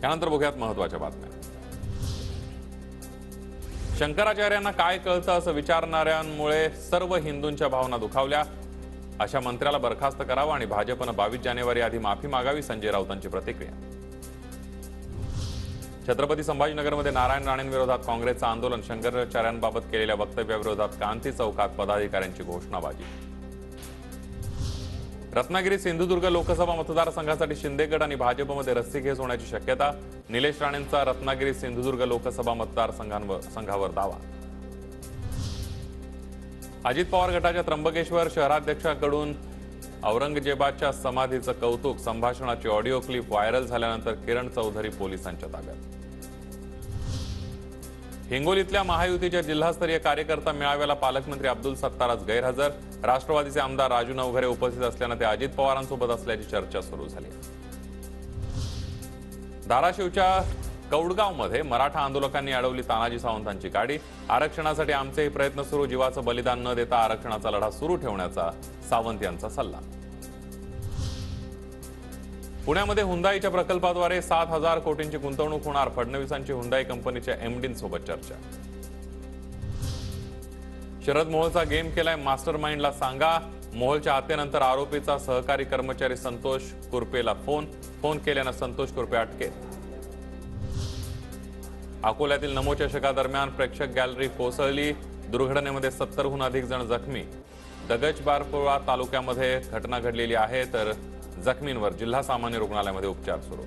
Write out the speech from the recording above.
त्यानंतर बघूयात महत्त्वाच्या बातम्या। शंकराचार्यांना काय कळतं असं विचारणाऱ्यांमुळे सर्व हिंदूंच्या भावना दुखावल्या। अशा मंत्र्याला बरखास्त करावं आणि भाजपनं 22 जानेवारी आधी माफी मागावी, संजय राऊतांची प्रतिक्रिया। छत्रपती संभाजीनगरमध्ये नारायण राणेंविरोधात काँग्रेसचं आंदोलन, शंकराचार्यांबाबत केलेल्या वक्तव्याविरोधात क्रांती चौकात पदाधिकाऱ्यांची घोषणाबाजी। रत्नागिरी सिंधुदुर्ग लोकसभा मतदारसंघासाठी शिंदे गट आणि भाजपमध्ये रस्सीखेच होण्याची शक्यता। निलेश राणेंचा रत्नागिरी सिंधुदुर्ग लोकसभा मतदारसंघावर दावा। अजित पवार गटाच्या त्र्यंबकेश्वर शहराध्यक्षाकडून औरंगजेबाच्या समाधीचं कौतुक, संभाषणाची ऑडिओ क्लिप व्हायरल झाल्यानंतर किरण चौधरी पोलिसांच्या ताब्यात। हिंगोलीतल्या महायुतीच्या जिल्हास्तरीय कार्यकर्ता मेळाव्याला पालकमंत्री अब्दुल सत्तार आज गैरहजर। राष्ट्रवादीचे आमदार राजू नवघरे उपस्थित असल्यानं ते अजित पवारांसोबत असल्याची चर्चा सुरू झाली। धाराशिवच्या कौडगावमध्ये मराठा आंदोलकांनी अडवली तानाजी सावंतांची गाडी। आरक्षणासाठी आमचेही प्रयत्न सुरू, जीवाचं बलिदान न देता आरक्षणाचा लढा सुरू ठेवण्याचा सावंत यांचा सल्ला। पुण्यामध्ये हुंदाईच्या प्रकल्पाद्वारे 7,000 कोटींची गुंतवणूक होणार, फडणवीसांची हुंदाई कंपनीच्या एमडींसोबत चर्चा। शरद मोहोळचा गेम केलाय मास्टर माइंडला सांगा, मोहोळच्या हत्येनंतर आरोपीचा सहकारी कर्मचारी संतोष कुरपेला फोन केल्यानं संतोष कुरपे अटकेत। अकोल्यातील नमोचषकादरम्यान प्रेक्षक गॅलरी कोसळली, दुर्घटनेमध्ये 70हून अधिक जण जखमी। दगच-बारपुळा तालुक्यामध्ये घटना घडलेली आहे, तर जखमींवर जिल्हा सामान्य रुग्णालयामध्ये उपचार सुरू।